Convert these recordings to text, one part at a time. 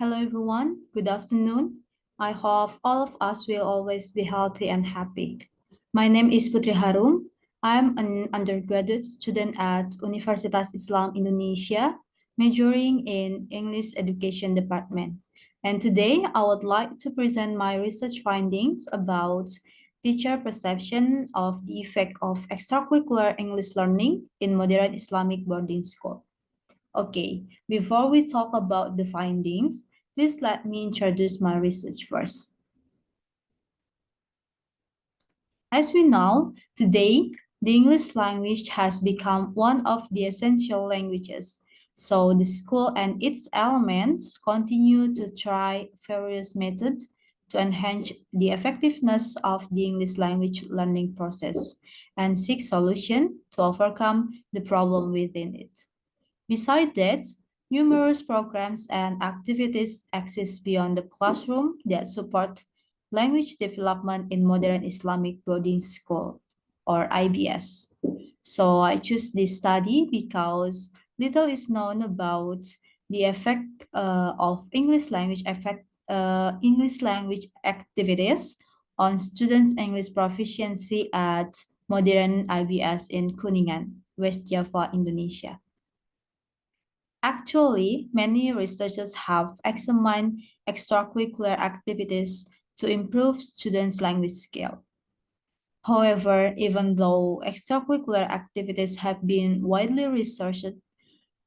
Hello, everyone. Good afternoon. I hope all of us will always be healthy and happy. My name is Putri Harum. I'm an undergraduate student at Universitas Islam Indonesia, majoring in English Education Department. And today, I would like to present my research findings about teacher perception of the effect of extracurricular English learning in modern Islamic boarding school. Okay, before we talk about the findings, please let me introduce my research first. As we know, today, the English language has become one of the essential languages. So the school and its elements continue to try various methods to enhance the effectiveness of the English language learning process and seek solution to overcome the problem within it. Besides that, numerous programs and activities exist beyond the classroom that support language development in modern Islamic boarding school, or IBS. So I choose this study because little is known about the effect of English language activities on students' English proficiency at modern IBS in Kuningan, West Java, Indonesia. Actually, many researchers have examined extracurricular activities to improve students' language skill. However, even though extracurricular activities have been widely researched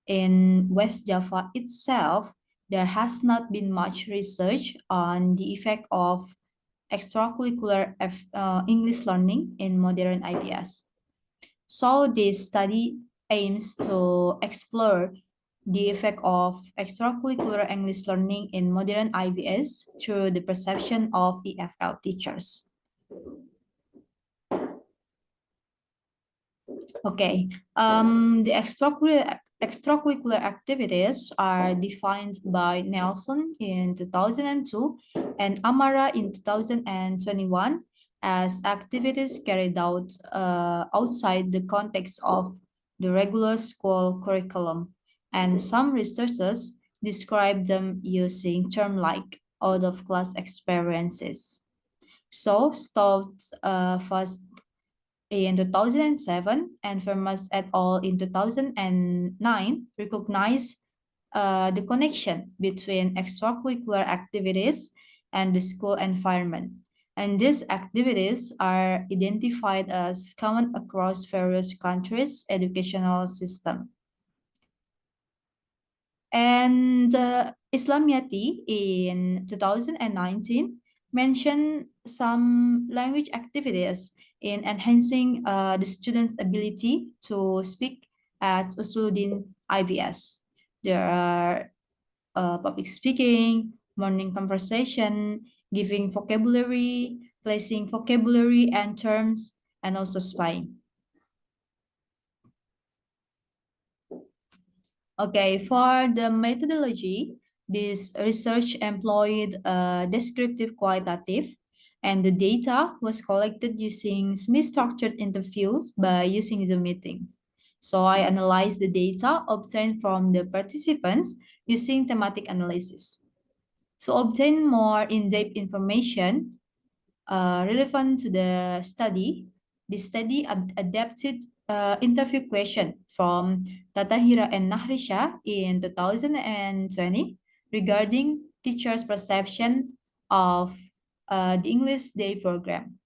in West Java itself, there has not been much research on the effect of extracurricular English learning in modern IBS. So this study aims to explore the effect of extracurricular English learning in modern IBS through the perception of EFL teachers. Okay, the extracurricular activities are defined by Nelson in 2002 and Amara in 2021 as activities carried out outside the context of the regular school curriculum. And some researchers describe them using terms like out-of-class experiences. So, Stoltz first in 2007 and Fermas et al. In 2009 recognized the connection between extracurricular activities and the school environment. And these activities are identified as common across various countries' educational system. And Islamiyati in 2019 mentioned some language activities in enhancing the students' ability to speak at Usuluddin IBS. There are public speaking, morning conversation, giving vocabulary, placing vocabulary and terms, and also spying. Okay, for the methodology, this research employed descriptive qualitative, and the data was collected using semi-structured interviews by using Zoom meetings. So I analyzed the data obtained from the participants using thematic analysis. To obtain more in-depth information relevant to the study, the study adapted interview question from Tatahira and Nahrisha in 2020 regarding teachers' perception of the English Day program.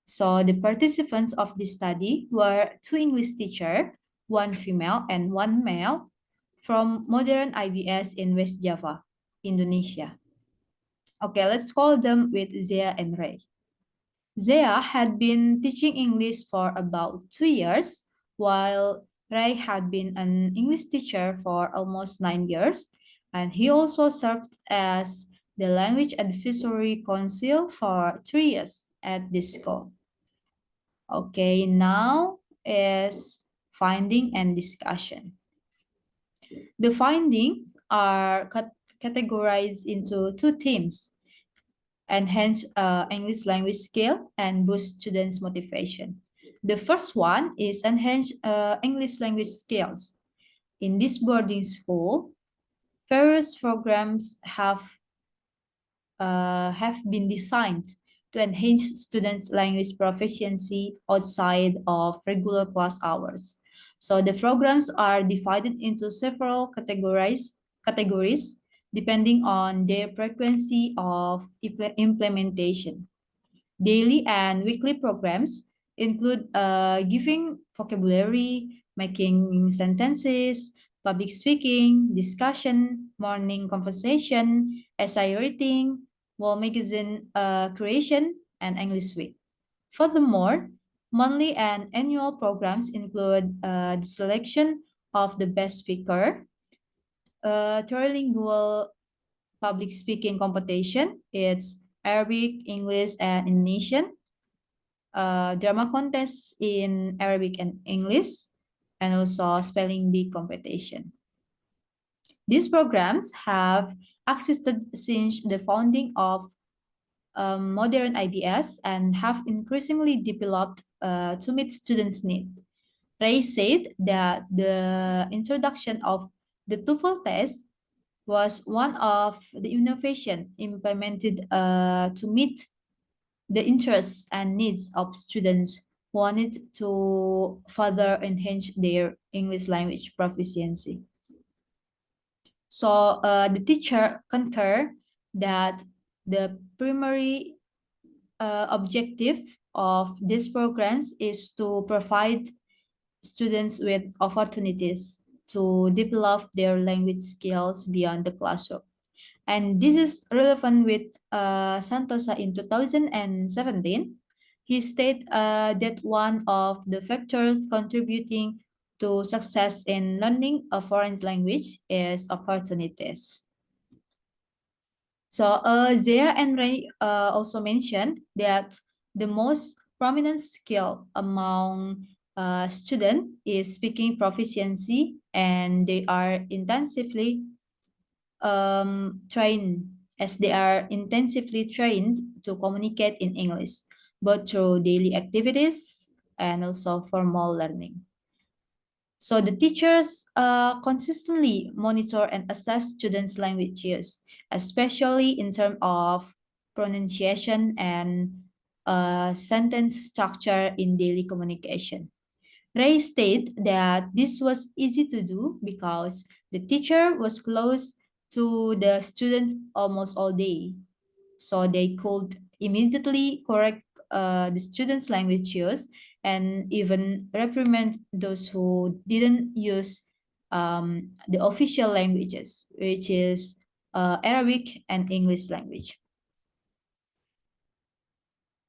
So the participants of this study were two English teachers, one female and one male, from modern IBS in West Java, Indonesia. Okay, let's call them with Zia and Ray. Zia had been teaching English for about 2 years, while Ray had been an English teacher for almost 9 years, and he also served as the Language Advisory Council for 3 years at this school. Okay, now is finding and discussion. The findings are categorized into two themes: enhance English language skill and boost students' motivation. The first one is enhance English language skills. In this boarding school, Various programs have been designed to enhance students' language proficiency outside of regular class hours. So the programs are divided into several categories depending on their frequency of implementation. Daily and weekly programs include giving vocabulary, making sentences, public speaking, discussion, morning conversation, essay writing, wall magazine creation, and English week. Furthermore, monthly and annual programs include the selection of the best speaker, trilingual public speaking competition. It's Arabic, English, and Indonesian. Drama contests in Arabic and English, and also spelling bee competition. These programs have existed since the founding of modern IBS and have increasingly developed to meet students' needs. Ray said that the introduction of the TOEFL test was one of the innovation implemented to meet the interests and needs of students who wanted to further enhance their English language proficiency. So the teacher concur that the primary objective of these programs is to provide students with opportunities to develop their language skills beyond the classroom. And this is relevant with Santosa in 2017. He stated that one of the factors contributing to success in learning a foreign language is opportunities. So Zia and Ray also mentioned that the most prominent skill among students is speaking proficiency, and they are intensively trained to communicate in English, both through daily activities and also formal learning. So the teachers consistently monitor and assess students' language use, especially in terms of pronunciation and sentence structure in daily communication. Ray stated that this was easy to do because the teacher was close to the students almost all day. So they could immediately correct the students' language use and even reprimand those who didn't use the official languages, which is Arabic and English language.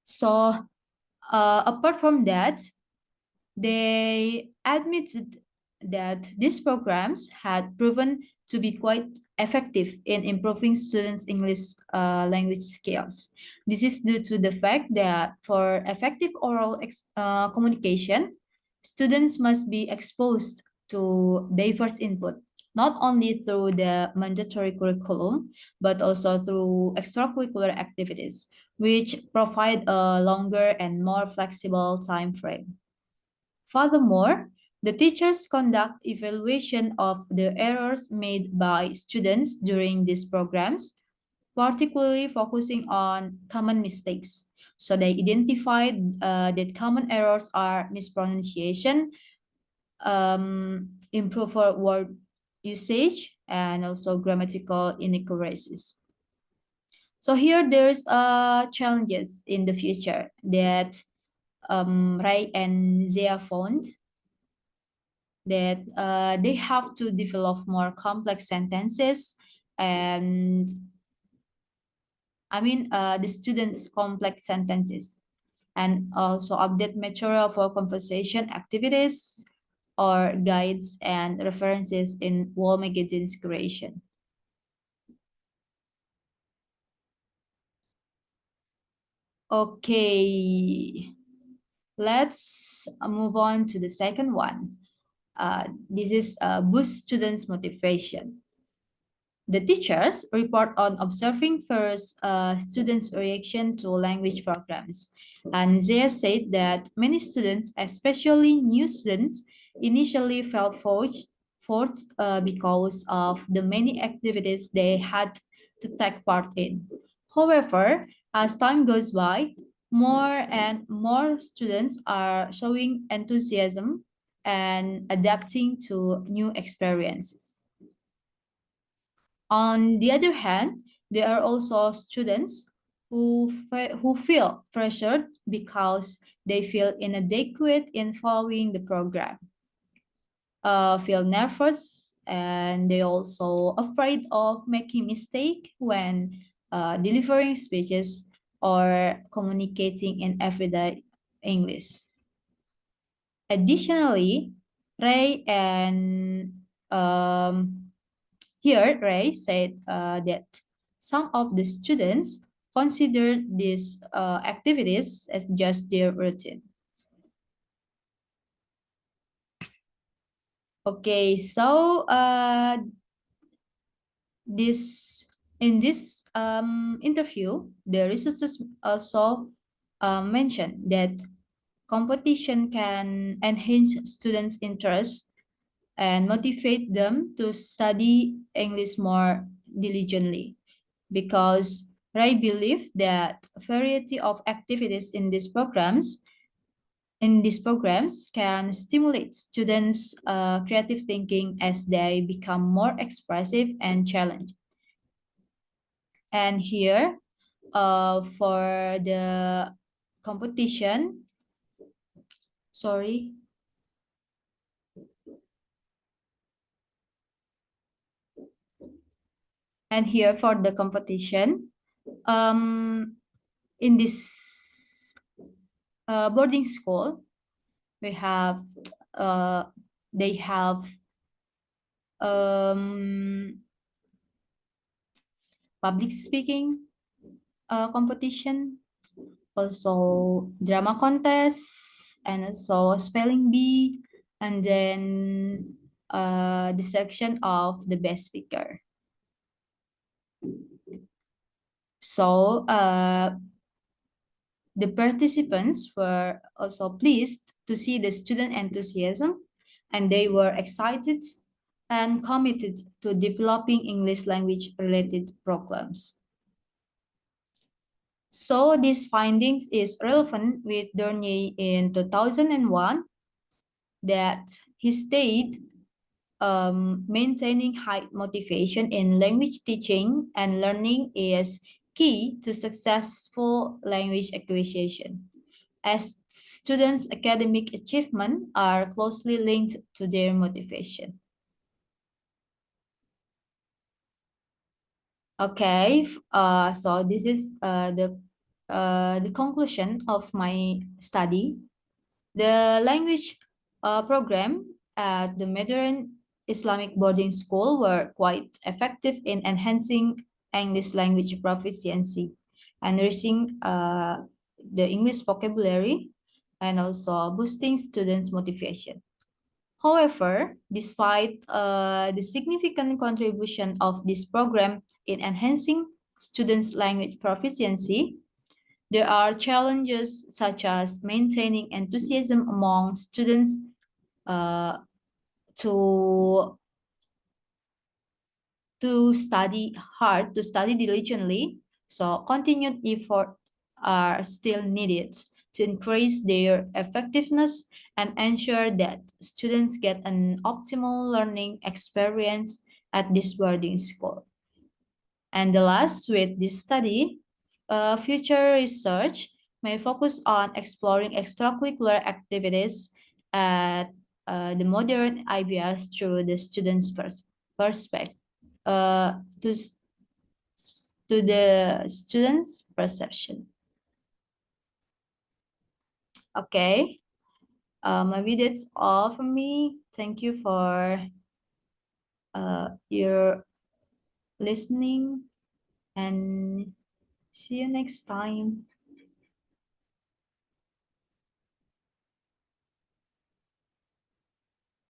So apart from that, they admitted that these programs had proven to be quite effective in improving students' English language skills. This is due to the fact that for effective oral communication, students must be exposed to diverse input, not only through the mandatory curriculum, but also through extracurricular activities, which provide a longer and more flexible time frame. Furthermore, the teachers conduct evaluation of the errors made by students during these programs, particularly focusing on common mistakes. So they identified that common errors are mispronunciation, improper word usage, and also grammatical inaccuracies. So here there's challenges in the future that Rai and Zia found that they have to develop more complex sentences, and the students complex sentences, and also update material for conversation activities or guides and references in wall magazine's creation. Okay, let's move on to the second one. This is boost students motivation. The teachers report on observing first students' reaction to language programs. And they said that many students, especially new students, initially felt effort because of the many activities they had to take part in. However, as time goes by, more and more students are showing enthusiasm and adapting to new experiences. On the other hand, there are also students who feel pressured because they feel inadequate in following the program, feel nervous, and they also afraid of making mistake when delivering speeches or communicating in everyday English. Additionally, Ray and here Ray said that some of the students consider these activities as just their routine. Okay, so this in this interview, the researchers also mentioned that competition can enhance students' interest and motivate them to study English more diligently because I believe that variety of activities in these programs can stimulate students' creative thinking as they become more expressive and challenged. And here, for the competition, sorry, and here for the competition, um, in this boarding school, we have they have um, public speaking competition, also drama contest, and also spelling bee, and then the section of the best speaker. So the participants were also pleased to see the student enthusiasm, and they were excited and committed to developing English language related programs. So these findings is relevant with Dornier in 2001 that he stated maintaining high motivation in language teaching and learning is key to successful language acquisition, as students' academic achievement are closely linked to their motivation. Okay, so this is the conclusion of my study. The language program at the modern Islamic boarding school were quite effective in enhancing English language proficiency, enriching the English vocabulary, and also boosting students' motivation. However, despite the significant contribution of this program in enhancing students' language proficiency, there are challenges such as maintaining enthusiasm among students uh, to study hard, to study diligently. So continued effort are still needed to increase their effectiveness and ensure that students get an optimal learning experience at this boarding school. And the last, with this study, future research may focus on exploring extracurricular activities at the modern IBS through the students' perspective, to, to the students' perception. Okay, maybe that's all from me. Thank you for your listening and see you next time.